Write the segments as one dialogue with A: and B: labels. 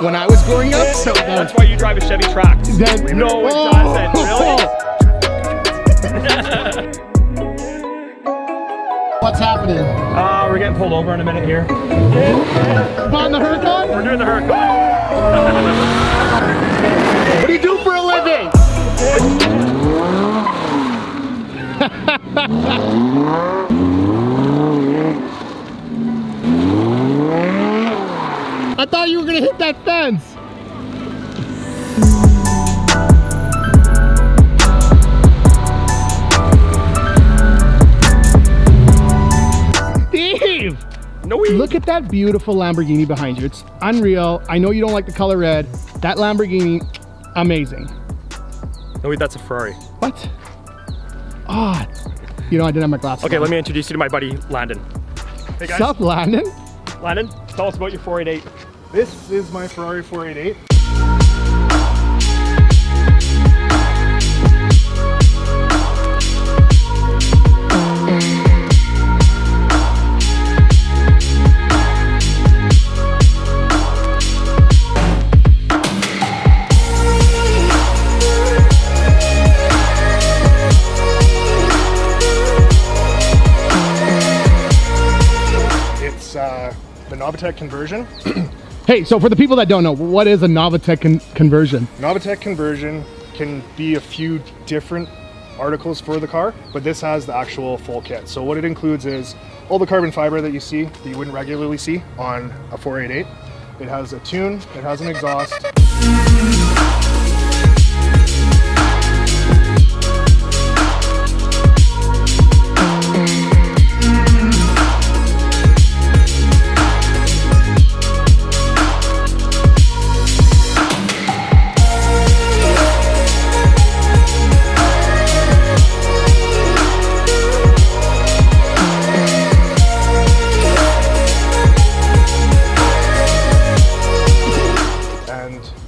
A: when I was growing up. So
B: that's why you drive a Chevy Trax. No, it doesn't. Really?
A: What's happening?
B: We're getting pulled over in a minute here.
A: On the Huracan?
B: We're doing the Huracan.
A: What do you do for a living? I thought you were gonna hit that fence. Steve!
B: No,
A: look at that beautiful Lamborghini behind you. It's unreal. I know you don't like the color red. That Lamborghini, amazing.
B: No, wait, that's a Ferrari.
A: What? Ah, you know, I didn't have my glasses.
B: Okay,
A: on.
B: let me introduce you to my buddy, Landon. Hey guys.
A: Sup, Landon?
B: Landon, tell us about your 488.
C: This is my Ferrari 488. It's the Novitec conversion.
A: Hey, so for the people that don't know, what is a Novitec conversion?
C: Novitec conversion can be a few different articles for the car, but this has the actual full kit. So what it includes is all the carbon fiber that you see, that you wouldn't regularly see on a 488. It has a tune, it has an exhaust.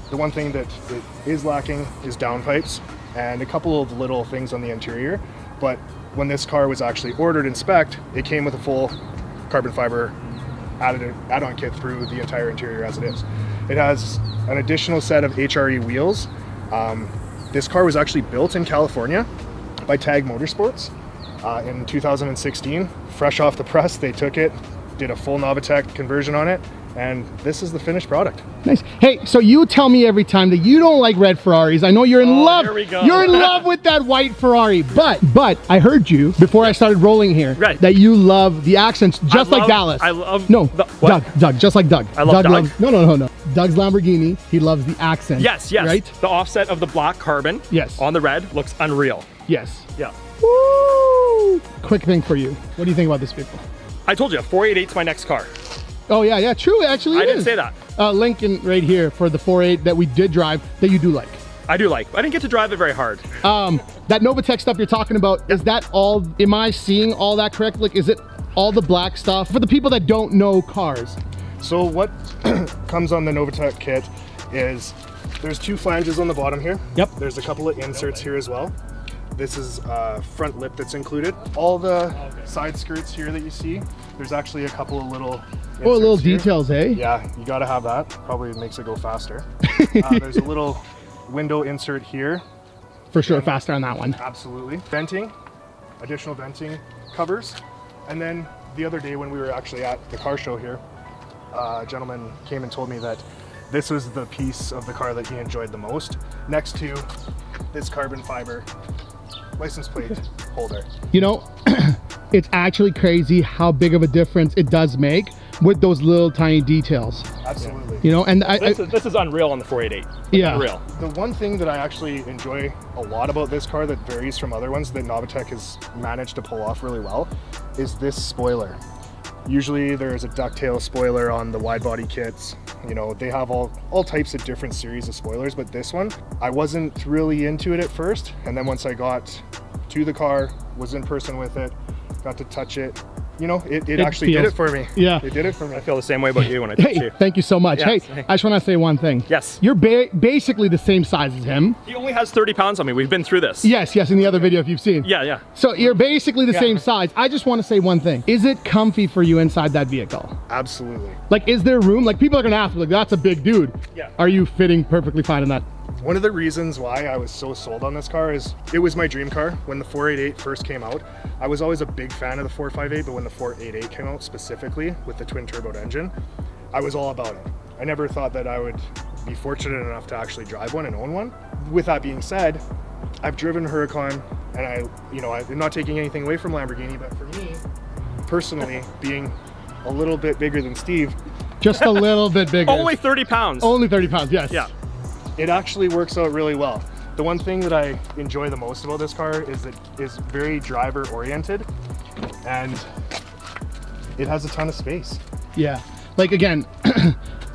C: The one thing that it is lacking is downpipes and a couple of little things on the interior. But when this car was actually ordered and spec'd, it came with a full carbon fiber add-on kit through the entire interior as it is. It has an additional set of HRE wheels. This car was actually built in California by Tag Motorsports in 2016. Fresh off the press, they took it, did a full Novitec conversion on it, and this is the finished product.
A: Nice. Hey, so you tell me every time that you don't like red Ferraris. I know you're in love.
B: Here we go.
A: You're in love with that white Ferrari. But I heard you before I started rolling here that you love the accents just like Dallas.
B: I love
A: Doug, just like Doug.
B: I love Doug.
A: No. Doug's Lamborghini. He loves the accent.
B: Yes.
A: Right?
B: The offset of the black carbon.
A: Yes.
B: On the red looks unreal.
A: Yes.
B: Yeah.
A: Woo! Quick thing for you. What do you think about this vehicle?
B: I told you, 488's my next car.
A: Oh yeah, true. Actually,
B: I didn't say that.
A: Lincoln right here for the 4.8 that we did drive that you do like.
B: I do like. I didn't get to drive it very hard.
A: That Novitec stuff you're talking about, is that all? Am I seeing all that correct? Like, is it all the black stuff for the people that don't know cars?
C: So what comes on the Novitec kit is there's two flanges on the bottom here.
A: Yep.
C: There's a couple of inserts here as well. This is a front lip that's included. All the side skirts here that you see, there's actually a couple of little
A: little
C: here.
A: details, eh?
C: Yeah, you gotta have that. Probably makes it go faster. There's a little window insert here.
A: For sure, faster on that one.
C: Absolutely. Venting, additional venting covers. And then the other day when we were actually at the car show here, a gentleman came and told me that this was the piece of the car that he enjoyed the most, next to this carbon fiber license plate holder.
A: You know, it's actually crazy how big of a difference it does make with those little tiny details.
C: Absolutely.
A: You know, and
B: this is unreal on the 488.
A: Yeah.
B: Unreal.
C: The one thing that I actually enjoy a lot about this car that varies from other ones that Novitec has managed to pull off really well is this spoiler. Usually there's a ducktail spoiler on the wide body kits. You know, they have all types of different series of spoilers, but this one, I wasn't really into it at first. And then once I got to the car, was in person with it, got to touch it, you know, it actually did it for me.
A: Yeah.
C: It did it for me.
B: I feel the same way about you when I touch
A: Hey,
B: you.
A: thank you so much.
B: Yes.
A: Hey, I just want to say one thing.
B: Yes.
A: You're basically the same size as him.
B: He only has 30 pounds on me. We've been through this.
A: Yes, in the other video if you've seen.
B: Yeah.
A: So you're basically the same size. I just want to say one thing. Is it comfy for you inside that vehicle?
C: Absolutely.
A: Like, is there room? Like, people are going to ask, like, that's a big dude.
B: Yeah.
A: Are you fitting perfectly fine in that?
C: One of the reasons why I was so sold on this car is it was my dream car. When the 488 first came out, I was always a big fan of the 458, but when the 488 came out specifically with the twin turbo engine, I was all about it. I never thought that I would be fortunate enough to actually drive one and own one. With that being said, I've driven a Huracan, and I'm not taking anything away from Lamborghini, but for me, personally, being a little bit bigger than Steve,
A: Just a little bit bigger.
B: Only 30 pounds.
A: Only 30 pounds, yes.
B: Yeah.
C: it actually works out really well. The one thing that I enjoy the most about this car is it is very driver oriented, and it has a ton of space.
A: Yeah. Like, again,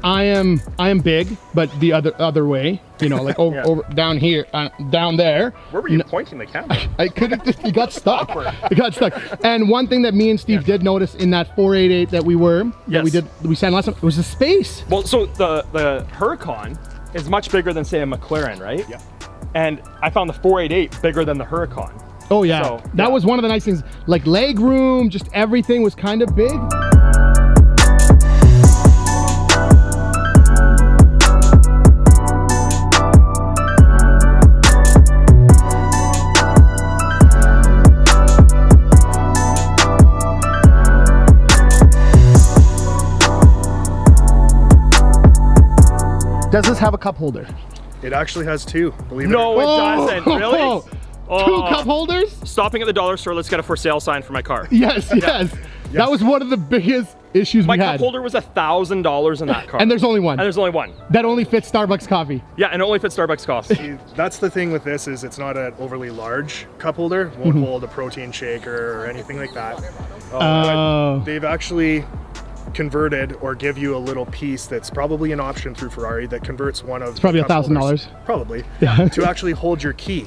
A: I am big, but the other way, you know, like over,
B: Yeah.
A: over down here, down there.
B: Where were you pointing the camera?
A: I couldn't, it got stuck. It got stuck. And one thing that me and Steve did notice in that 488 that we sang last time, was the space.
B: Well, so the Huracan is much bigger than, say, a McLaren, right?
C: Yeah.
B: And I found the 488 bigger than the Huracan.
A: Oh yeah,
B: So,
A: that
B: yeah.
A: was one of the nice things. Like, leg room, just everything was kind of big. Does this have a cup holder?
C: It actually has two, believe it
B: No,
C: or
B: it
C: not.
B: doesn't. Really?
A: Two cup holders?
B: Stopping at the dollar store, let's get a for sale sign for my car.
A: Yes. That was one of the biggest issues
B: My
A: we
B: cup
A: had.
B: holder was $1,000 in that car.
A: And there's only one.
B: And there's only one.
A: That only fits Starbucks coffee.
B: Yeah, and it only fits Starbucks coffee.
C: That's the thing with this, is it's not an overly large cup holder. It won't hold a protein shaker or anything like that.
A: Oh.
C: They've actually converted or give you a little piece that's probably an option through Ferrari that converts one of it's
A: probably
C: cup holders,
A: $1,000.
C: probably, to actually hold your key.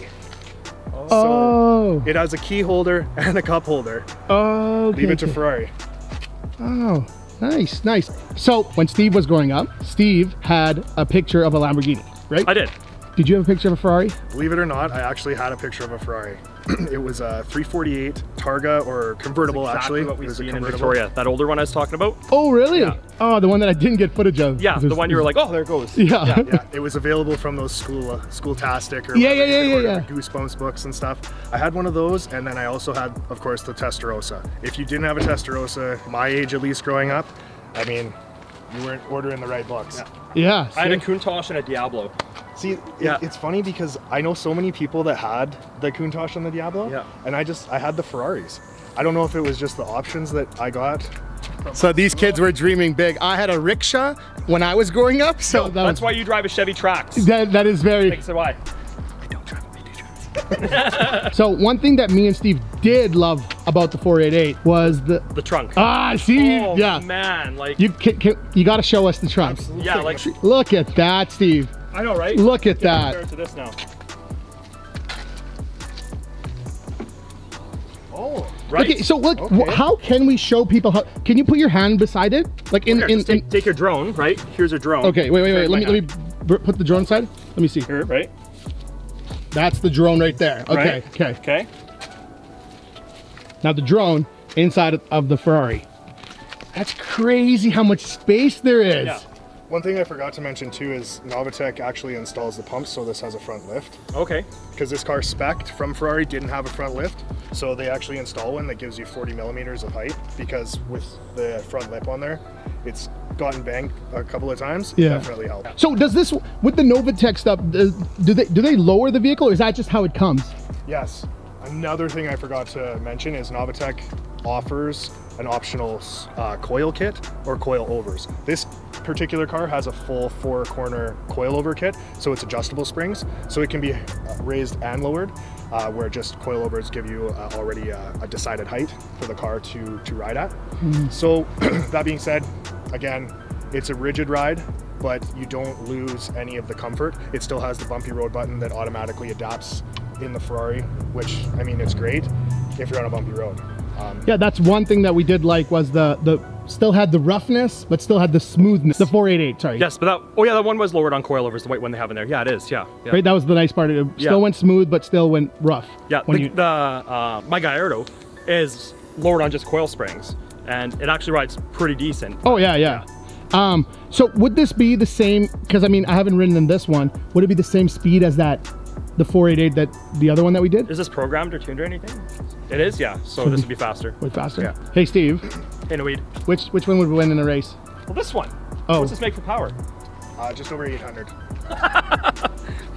A: Oh.
C: It has a key holder and a cup holder.
A: Oh.
C: Leave it to Ferrari.
A: Oh, nice. So when Steve was growing up, Steve had a picture of a Lamborghini, right?
B: I did.
A: Did you have a picture of a Ferrari?
C: Believe it or not, I actually had a picture of a Ferrari. It was a 348 Targa, or convertible.
B: Exactly
C: actually.
B: what we
C: It was a
B: see in
C: convertible.
B: Victoria. That older one I was talking about.
A: Oh, really?
B: Yeah.
A: Oh, the one that I didn't get footage of.
B: Yeah, the one you were like, oh, there it goes.
A: Yeah.
C: Yeah, it was available from those school-tastic or
A: Yeah,
C: whatever
A: yeah,
C: you
A: yeah,
C: could
A: yeah,
C: order, the Goosebumps books and stuff. I had one of those, and then I also had, of course, the Testarossa. If you didn't have a Testarossa, my age at least growing up, I mean, you weren't ordering the right books.
A: Yeah.
B: I had a Countach and a Diablo.
C: See,
B: Yeah.
C: it's funny because I know so many people that had the Countach and the Diablo,
B: Yeah.
C: and I had the Ferraris. I don't know if it was just the options that I got. So these kids were dreaming big. I had a rickshaw when I was growing up, so
B: That's why you drive a Chevy Trax.
A: that is very.
B: Thanks, why?
C: I don't drive a
A: So one thing that me and Steve did love about the 488 was the
B: trunk.
A: see,
B: Oh,
A: yeah.
B: man, like,
A: You got to show us the trunk.
B: yeah, like,
A: Look at that, Steve.
B: I know, right?
A: Look at that.
B: Compare it to this now.
C: Oh,
B: Right?
A: Okay, so look,
C: Okay.
A: how can we show people how? Can you put your hand beside it, like
B: Here, just take your drone, right? Here's a drone.
A: Okay, wait.
B: Here's my
A: Let me put the drone aside. Let me see.
B: Here, right?
A: That's the drone right there. Okay,
B: Right.
A: okay.
B: Okay.
A: Now the drone inside of the Ferrari. That's crazy how much space there is.
B: Yeah.
C: one thing I forgot to mention too is Novitec actually installs the pumps, so this has a front lift.
B: Okay.
C: Because this car spec'd from Ferrari didn't have a front lift, so they actually install one that gives you 40 millimeters of height, because with the front lip on there, it's gotten banged a couple of times.
A: Yeah.
C: Definitely help.
A: So does this, with the Novitec stuff, do they lower the vehicle, or is that just how it comes?
C: Yes. Another thing I forgot to mention is Novitec offers an optional coil kit or coil overs. This particular car has a full 4-corner coilover kit, so it's adjustable springs, so it can be raised and lowered, where just coilovers give you already a decided height for the car to ride at. So that being said, again, it's a rigid ride, but you don't lose any of the comfort. It still has the bumpy road button that automatically adapts in the Ferrari, which, I mean, it's great if you're on a bumpy road.
A: Yeah, that's one thing that we did like was the still had the roughness, but still had the smoothness. The 488, sorry.
B: Yes, but that one was lowered on coilovers, the white one they have in there. Yeah, it is. Yeah.
A: Right, that was the nice part. It still went smooth, but still went rough.
B: Yeah, my Gallardo is lowered on just coil springs, and it actually rides pretty decent.
A: Oh yeah. So would this be the same? Because I mean, I haven't ridden in this one. Would it be the same speed as the 488 that the other one that we did?
B: Is this programmed or tuned or anything? It is, yeah. So this would be faster.
A: Way faster.
B: Yeah.
A: Hey Steve,
B: Hey, Noid.
A: which one would win in a race?
B: Well, this one.
A: Oh.
B: What's this make for power?
C: Just over 800.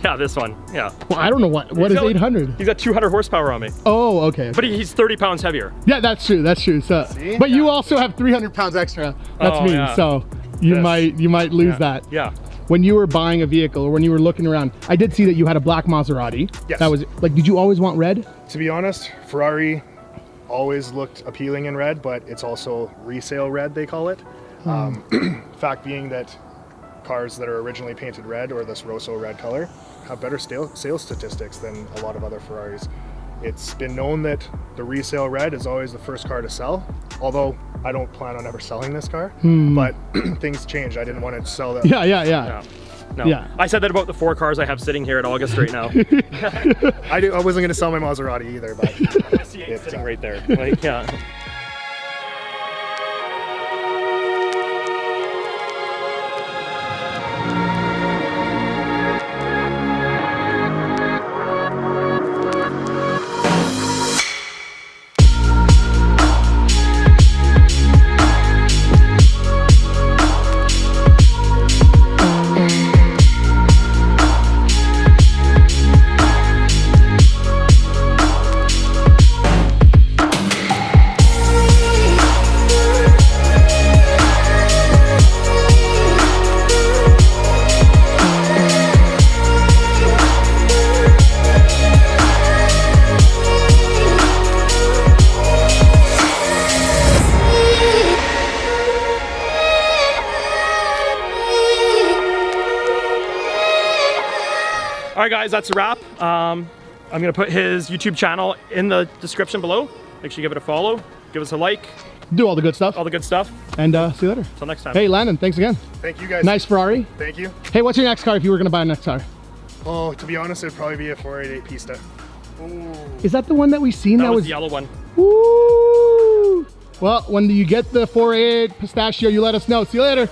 B: Yeah, this one. Yeah.
A: Well, I don't know what is 800.
B: He's got 200 horsepower on me,
A: Oh, okay.
B: but he's 30 pounds heavier.
A: Yeah, that's true. That's true. So,
C: See?
A: but you also have 300 pounds extra. That's
B: Oh,
A: me.
B: yeah.
A: So you
B: Yes.
A: might lose that.
B: Yeah.
A: When you were buying a vehicle or when you were looking around, I did see that you had a black Maserati.
C: Yes.
A: That was like, did you always want red?
C: To be honest, Ferrari always looked appealing in red, but it's also resale red, they call it. Fact being that cars that are originally painted red or this Rosso red color have better sales statistics than a lot of other Ferraris. It's been known that the resale red is always the first car to sell, although I don't plan on ever selling this car, but things changed. I didn't want to sell that.
A: Yeah.
B: No.
A: Yeah.
B: I said that about the 4 cars I have sitting here at August right now.
C: I wasn't going to sell my Maserati either, but
B: It's sitting right there. Like, yeah. All right, guys, that's a wrap. I'm gonna put his YouTube channel in the description below. Make sure you give it a follow, give us a like,
A: Do all the good stuff.
B: all the good stuff.
A: And see you later.
B: Till next time.
A: Hey, Landon, thanks again.
C: thank you guys.
A: Nice Ferrari.
C: Thank you.
A: Hey, what's your next car if you were going to buy a next car?
C: Oh, to be honest, it'd probably be a 488 Pista.
A: Is that the one that we seen?
B: that was the yellow one.
A: Woo! Well, when you get the 488 Pistachio, you let us know. See you later.